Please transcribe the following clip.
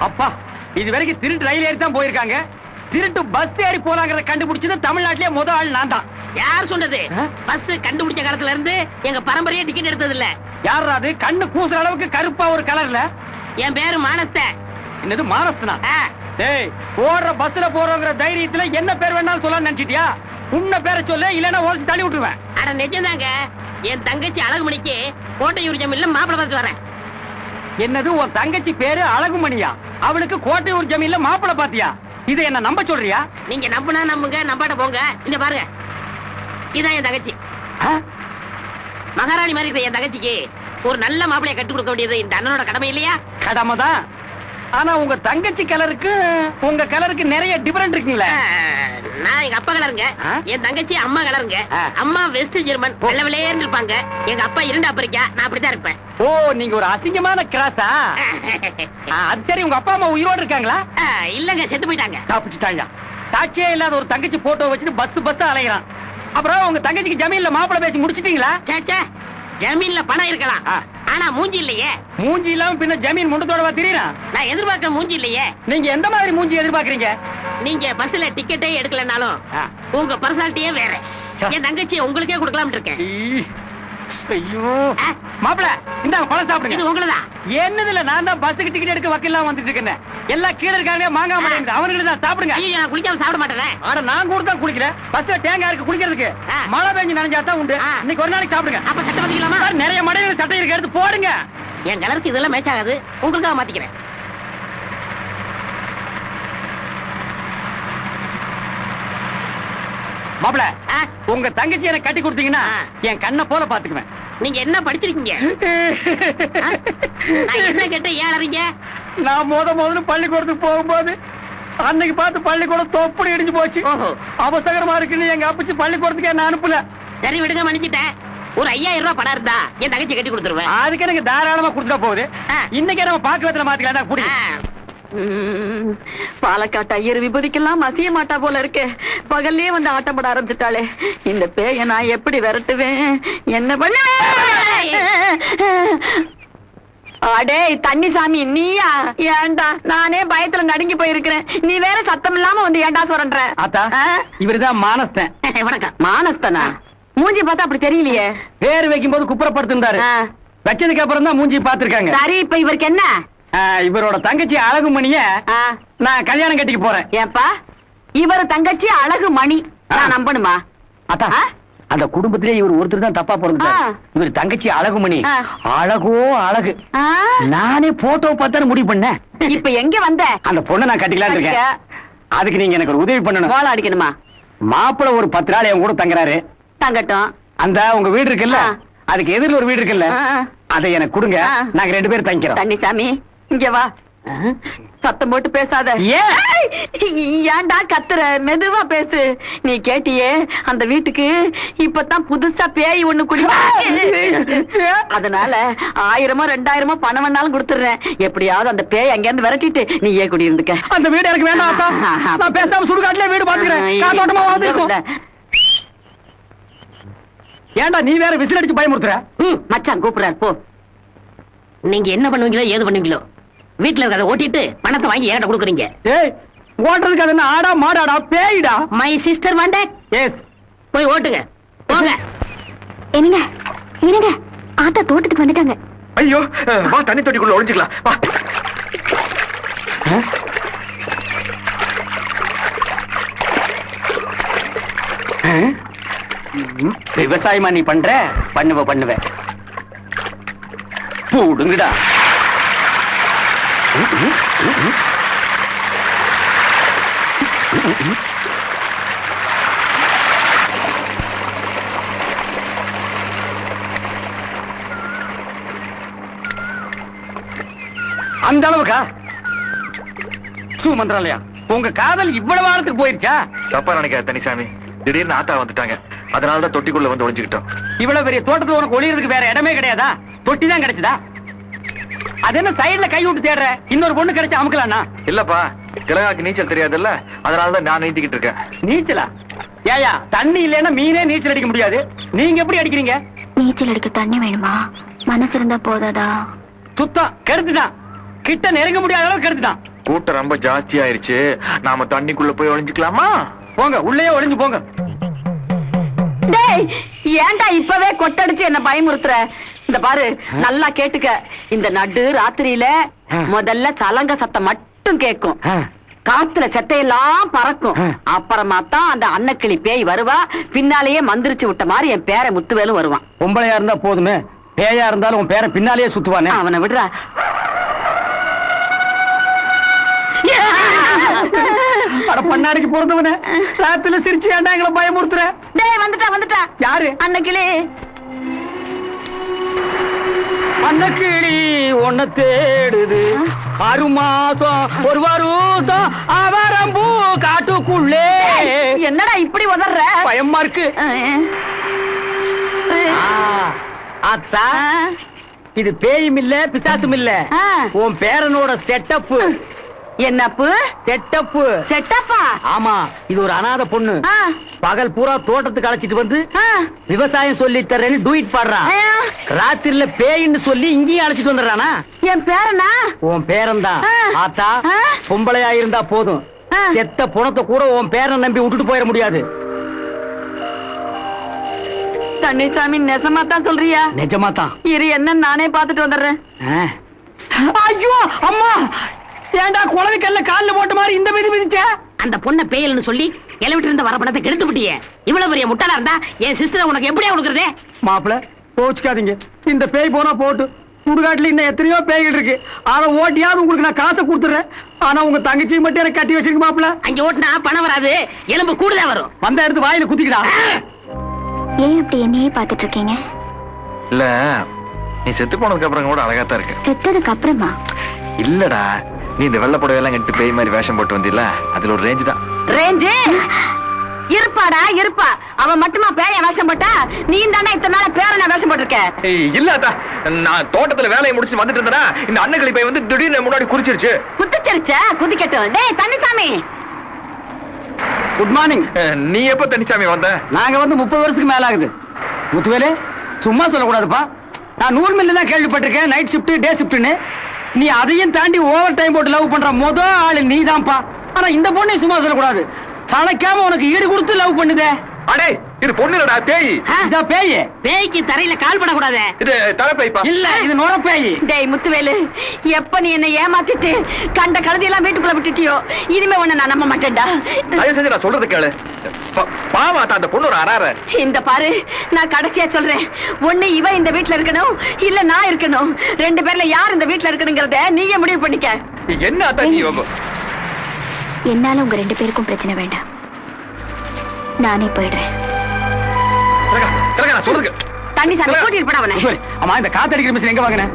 அப்பா இது வரைக்கும் திருட்டு ரயில் ஏறி தான் போயிருக்காங்க. திருட்டு பஸ் ஏறி போறாங்கறத கண்டுபிடிச்சது தமிழ்நாட்டிலே முதல் ஆள் நான் தான். யார் சொன்னது? பஸ் கண்டுபிடிச்ச காலத்துல இருந்து எங்க பரம்பரையே டிக்கெட் எடுத்தது இல்ல. யாரா அது? கண்ணு கூசுற அளவுக்கு கருப்பா ஒரு கலர்ல. என் பேரு மானஸ்த. என்னது மானஸ்தனா? டேய், போற பஸ்ல போறோங்கிற தைரியத்துல என்ன பேர் வேணாலும் சொல்ல நினைச்சிட்டியா? உன்ன பேரை சொல்லு, இல்லன்னா ஓடிச்சு தள்ளி விட்டுருவேன். அட நிஜம்தாங்க. என் தங்கச்சி அழகுமணிக்கு கோட்டையூர் ஜமீன்ல மாப்பிள்ளை பார்த்து வரேன். என்னது, உன் தங்கச்சி பேரு அழகுமணியா? அவளுக்கு கோட்டையூர் ஜமீன்ல மாப்பிள்ளை பாத்தியா? இதை என்ன நம்ப சொல்றியா? நீங்க நம்புனா நம்புங்க, நம்பாட்ட போங்க. இங்க பாருங்க, இதான் என் தங்கச்சி. மகாராணி மாதிரி இருக்கிற என் தங்கச்சிக்கு ஒரு நல்ல மாப்பிளைய கட்டி கொடுக்க வேண்டியது இந்த அண்ணனோட கடமை இல்லையா? கடமைதான். ஆனா உங்க தங்கச்சி கலருக்கு உங்க கலருக்கு நிறைய டிஃபரெண்ட் இருக்குங்களே. நான் எங்க அப்பா கலருங்க, என் தங்கச்சி அம்மா கலருங்க. அம்மா வெஸ்ட் ஜெர்மன், வெள்ள வெள்ளையேன்னு இருப்பாங்க. எங்க அப்பா இரண்டு ஆப்பிரிக்கா, நான் அப்படித்தான் இருப்பேன். ஓ, நீங்க ஒரு அசிங்கமான கிராஸா? அது சரி, உங்க அப்பா அம்மா உயிரோடு இருக்காங்களா? இல்லங்க, செத்து போயிட்டாங்க. தப்பிச்சுட்டாங்க. சாட்சியே இல்லாத ஒரு தங்கச்சி போட்டோ வச்சுட்டு பஸ் அலைகிறான். அப்புறம் உங்க தங்கச்சிக்கு ஜமீன்ல மாப்பிள்ளை பேசி முடிச்சிட்டீங்களா? ஜமீன்ல பணம் இருக்கலாம், ஆனா மூஞ்சி இல்லையே. மூஞ்சி இல்லாம பின்ன ஜமீன் முண்டத்தோடவா தெரியுறான்? நான் எதிர்பார்க்க மூஞ்சி இல்லையே. நீங்க எந்த மாதிரி மூஞ்சி எதிர்பார்க்கறீங்க? நீங்க பஸ்ல டிக்கெட்டே எடுக்கலனாலும் உங்க பர்சனாலிட்டியே வேற. என் தங்கச்சி உங்களுக்கே கொடுக்கலாம்னு இருக்கேன். ஐயோ மாப்பிள்ள, இந்த பழம் சாப்பிடுங்க. இது உங்களதான். என்னதுல நான் தான் பஸ்ஸுக்கு டிக்கெட் எடுக்க வக்கீல்லாம் வந்துட்டு இருக்கேன். எல்லாம் கீழே இருக்காங்க, மாங்காய் மாட்டேங்குது. அவனுக்கு தான் சாப்பிடுங்க. ஐயோ, நான் குளிக்காம சாப்பிட மாட்டேன். ஆனா நான் கூட தான் குளிக்கிறேன். பஸ்ல தேங்காய் இருக்கு குளிக்கிறதுக்கு. மழை பெஞ்சு நனைஞ்சா தான் உண்டு. இன்னைக்கு ஒரு நாளைக்கு சாப்பிடுங்க. அப்ப சட்டை மாத்திக்கலாமா? நிறைய மடையில சட்டை இருக்கு, எடுத்து போடுங்க. என் கலருக்கு இதெல்லாம் மேட்ச் ஆகாது, உங்களுக்காக மாத்திக்கிறேன். மாப்பிள, உங்க தங்கச்சி எனக்கு கட்டி கொடுத்தீங்கன்னா என் கண்ணை போல பாத்துக்குவேன். நீங்க என்ன படிச்சிருக்கீங்க? நான் என்ன கேட்ட ஏன் அறிங்க? நான் முதல்ல பள்ளிக்கூடத்துக்கு போகும்போது அன்னைக்கு பார்த்து பள்ளிக்கூடம் தொப்படி இடிஞ்சு போச்சு. அவசரமா இருக்குன்னு எங்க அப்பச்சி பள்ளிக்கூடத்துக்கு என்ன அனுப்பல. சரி விடுங்க, மன்னிச்சிட்டேன். ஒரு 5000 ரூபாய் பணம் இருந்தா என் தங்கச்சி கட்டி கொடுத்துருவேன். அதுக்கு எனக்கு தாராளமா கொடுத்துட்டா போகுது. இன்னைக்கு நம்ம பாக்குறதுல மாத்திக்கலாம். குடி. பாலக்காட்டு ஐயர் விபூதிக்கெல்லாம் மசிய மாட்டா போல இருக்கு. பகல்லே வந்து ஆட்டம் போட ஆரம்பிச்சுட்டாளே. இந்த பேய நான் எப்படி விரட்டுவேன்? என்ன பண்ணுவேன்? அடே தண்ணி சாமி, நீயா? ஏண்டா, நானே பயத்துல நடுங்கி போயிருக்கிறேன். நீ வேற சத்தம் இல்லாம வந்து ஏண்டா சொல்ற? ஆத்தா, இவருதான் மானஸ்தன். வணக்கம். மானஸ்தனா? மூஞ்சி பார்த்தா அப்படி தெரியலையே. பேர் வைக்கும் போது குப்புறப்படுத்திருந்தாரு. வச்சதுக்கு அப்புறம் தான் மூஞ்சி பாத்துருக்காங்க. சரி, இப்ப இவருக்கு என்ன? இவரோட தங்கச்சி அழகுமணிய நான் கல்யாணம் கட்டிக்க போறேன். ஏப்பா, இவரு தங்கச்சி அழகுமணி நான் நம்பணுமா? அத்தா, அந்த குடும்பத்திலே இவர் ஒருத்தர் தான் தப்பா பிறந்தார். இவர் தங்கச்சி அழகுமணி அழகோ அழகு. நானே போட்டோ பார்த்தாலும் முடிவு பண்ணேன். இப்ப எங்க வந்த? அந்த பொண்ணை நான் கட்டிக்கலாம் இருக்கேன். அதுக்கு நீங்க எனக்கு ஒரு உதவி பண்ணணும். கோலம் அடிக்கணுமா? மாப்பிள்ள ஒரு 10 நாள் என் கூட தங்குறாரு. தங்கட்டும். அந்த உங்க வீடு இருக்குல்ல, அதுக்கு எதிரில் ஒரு வீடு இருக்குல்ல, அதை எனக்கு கொடுங்க. நாங்க 2 பேரும் தங்கிக்கிறோம். தண்ணி சாமி, இங்க வா. சத்தம் போட்டு பேசாத. ஏன்டா கத்துற? மெதுவா பேசு. நீ கேட்டியே, அந்த வீட்டுக்கு இப்பதான் புதுசா பேய் ஒண்ணு குடி. அதனால 1000மோ 2000மோ பணம் வேணாலும் கொடுத்துறேன். எப்படியாவது அந்த பேய் அங்க இருந்து விரட்டிட்டு நீ ஏன் குடி இருந்துக்க. அந்த வீடு எனக்கு வேண்டாம். நான் பேசாம சுடுகாட்டுல வீடு பாத்துக்கிறேன். ஏண்டா நீ வேற விசில் அடிச்சு பயமுறுத்துற? மச்சான் கூப்பிடுறாரு, போ. நீங்க என்ன பண்ணுவீங்களோ ஏது பண்ணுவீங்களோ, வீட்டுல இருக்கிறத ஓட்டிட்டு பணத்தை வாங்கி என்கிட்ட கொடுக்குறீங்க. ஏய், ஓட்டுறதுக்கு அது என்ன ஆடா மாடாடா பேயிடா? மை சிஸ்டர் வாண்டே. எஸ், போய் ஓட்டுங்க, போங்க. என்னங்க என்னங்க, ஆத்தா தோட்டத்துக்கு வந்துட்டாங்க. ஐயோ, வா தண்ணி தொட்டிக்குள்ள ஒளிஞ்சுக்கலாம். வா. விவசாயமா நீ பண்ற? பண்ணுவ போடுங்கடா. அந்த அளவுக்கா? மந்திராலயா, உங்க காதல் இவ்வளவு ஆழத்துக்கு போயிருச்சா? தப்பா நினைக்காத தனிசாமி, திடீர்னு ஆத்தா வந்துட்டாங்க. அதனாலதான் தொட்டிக்குள்ள வந்து ஒளிஞ்சுக்கிட்டோம். இவ்வளவு பெரிய தோட்டத்துல உனக்கு ஒளியறதுக்கு வேற இடமே கிடையாதா? தொட்டி தான் கிடைச்சதா? அது என்ன சைடுல கை விட்டு தேடுற? இன்னொரு பொண்ணு கிடைச்சு அமுக்கலாம்னா? இல்லப்பா, திலகாக்கு நீச்சல் தெரியாதுல்ல, அதனாலதான் நான் நீந்திக்கிட்டு இருக்கேன். நீச்சலா? ஏயா, தண்ணி இல்லைன்னா மீனே நீச்சல் அடிக்க முடியாது. நீங்க எப்படி அடிக்கிறீங்க? நீச்சல் அடிக்க தண்ணி வேணுமா? மனசு இருந்தா போதாதா? சுத்தம் கருத்துதான். கிட்ட நெருங்க முடியாத அளவுக்கு எடுத்துட்டான். கூட்டம் ரொம்ப ஜாஸ்தி ஆயிருச்சு, நாம தண்ணிக்குள்ள போய் ஒளிஞ்சுக்கலாமா? போங்க, உள்ளே ஒளிஞ்சு போங்க. டேய், ஏன்டா இப்பவே கொட்டடிச்சு என்ன பயமுறுத்துற? இந்த பாரு, நல்லா கேட்டுக்க. இந்த நடு ராத்திரியில முதல்ல சலங்க சத்தம் மட்டும் கேட்கும். காத்துல செத்தையெல்லாம் பறக்கும். அப்புறமா தான் அந்த அன்னக்கிளி பேய் வருவா. பின்னாலேயே மந்திரிச்சு விட்ட மாதிரி என் பேரை முத்துவேலும் வருவான். பொம்பளையா இருந்தா போதுமே, பேயா இருந்தாலும் உன் பேரை பின்னாலேயே சுத்துவானே. அவனை விடுறா. பண்ணாடிக்கு பிறந்தவன ராத்திரில சிரிச்சு ஏன்டா எங்களை பயமுறுத்துற? டேய், வந்துட்டா. யாரு? அன்னக்கிளி. அன்னக்கிளி உன்னை தேடுது, 6 மாசம் 1 வருஷம் அவரம்பூ காட்டுக்குள்ளே. என்னடா இப்படி உதர்ற? பயமா இருக்கு. அத்தா, இது பேயும் இல்ல பிசாசும் இல்ல, உன் பேரனோட செட்டப்பு. என்னப்பு? செட்டப்பு. செட்டப்பா? ஆமா, இது ஒரு அனாதை பொண்ணு. பகல் பூரா தோட்டத்துக்கு அழைச்சிட்டு வந்து விவசாயம் சொல்லி தரேன்னு டூயிட் பாடுறான். ராத்திரில பேயின்னு சொல்லி இங்கேயும் அழைச்சிட்டு வந்துடுறானா? என் பேரனா? உன் பேரன் தான். ஆத்தா, பொம்பளையா இருந்தா போதும், செத்த புணத்தை கூட உன் பேரன் நம்பி விட்டுட்டு போயிட முடியாது. தண்ணிசாமி, நெசமா தான் சொல்றியா? நிஜமா தான். இரு, என்ன நானே பாத்துட்டு வந்துடுறேன். ஐயோ அம்மா, ஏண்டா குழந்தைக்கல்ல கால்ல போட்ட மாதிரி இந்த மிதி மிதிச்ச? அந்த பொண்ணை பேயல்னு சொல்லி எலவிட்டு இருந்த வர பணத்தை கெடுத்து விட்டியே. இவ்வளவு பெரிய முட்டாளா இருந்தா என் சிஸ்டர் உனக்கு எப்படியா கொடுக்கறதே? மாப்பிள, கோச்சுக்காதீங்க. இந்த பேய் போனா போட்டு, சுடுகாட்டுல இன்னும் எத்தனையோ பேய்கள் இருக்கு. ஆனா ஓட்டியாவது உங்களுக்கு நான் காசை கொடுத்துறேன். ஆனா உங்க தங்கச்சி மட்டும் எனக்கு கட்டி வச்சிருக்கு மாப்பிள. அங்க ஓட்டுனா பணம் வராது, எலும்பு கூடுதா வரும். வந்த எடுத்து வாயில குத்திக்கிடா. ஏன் அப்படி என்னையே பாத்துட்டு இருக்கீங்க? இல்ல, நீ செத்து போனதுக்கு அப்புறம் கூட அழகாத்தான் இருக்கு. செத்ததுக்கு அப்புறமா? இல்லடா, நீ இந்த வெள்ளை புடவையெல்லாம் கட்டு பேய் மாதிரி வேஷம் போட்டு வந்தில்ல, அதுல ஒரு ரேஞ்சு தான். ரேஞ்சு இருப்பாடா, இருப்பா. அவன் மட்டுமா பேய வேஷம் போட்டா? நீ தானே இத்தனை நாள பேரன வேஷம் போட்டிருக்க. இல்ல அத்தா, நான் தோட்டத்துல வேலையை முடிச்சு வந்துட்டு இருந்தேனா, இந்த அன்னக்கிளி பேய் வந்து திடீர்னு முன்னாடி குறிச்சிருச்சு. குதிச்சிருச்ச? குதிக்கட்டும். டேய் தண்ணிசாமி, குட் மார்னிங். நீ எப்ப தனிச்சாமி வந்த? நாங்க வந்து 30 வருஷத்துக்கு மேல ஆகுது. முத்துவேலு, சும்மா சொல்லக்கூடாதுப்பா. நான் 100 மில்லி தான் கேள்விப்பட்டிருக்கேன், நைட் ஷிப்ட் டே ஷிப்ட்னு. நீ அதையும் தாண்டி ஓவர் டைம் போட்டு லவ் பண்ற முதல் ஆளு நீதான்ப்பா. ஆனா இந்த பொண்ணை சும்மா சொல்லக்கூடாது, சளைக்காம உனக்கு ஈடு கொடுத்து லவ் பண்ணுதே. அடே, இது பொண்ணு இல்லடா, பேய். இதா பேய். பேய்க்கு தரையில கால் படக்கூடாது. இது தலை பேய்ப்பா. இல்ல, இது நுர பேய். டேய் முத்துவேலு, எப்ப நீ என்ன ஏமாத்திட்டு கண்ட கழுதையெல்லாம் வீட்டுக்குள்ள விட்டுட்டியோ, இனிமே உன்னை நான் நம்ப மாட்டேன்டா. தயவு செஞ்சு நான் சொல்றது கேளு. பாவாத்தா, அந்த பொண்ணு ஒரு அறார. இந்த பாரு, நான் கடைசியா சொல்றேன். ஒண்ணு இவ இந்த வீட்டுல இருக்கணும், இல்ல நான் இருக்கணும். 2 பேர்ல யார் இந்த வீட்டுல இருக்கணுங்கிறத நீயே முடிவு பண்ணிக்க. என்ன அத்தா நீ? என்னால உங்க 2 பேருக்கும் பிரச்சனை வேண்டாம், நானே போயிடுறேன். நான் சொல்றேன். தண்ணி சாமி கூட்டிட்டு போட அவனை. அம்மா, இந்த காத்தடிக்கிற மிஷின் எங்க வாங்கின?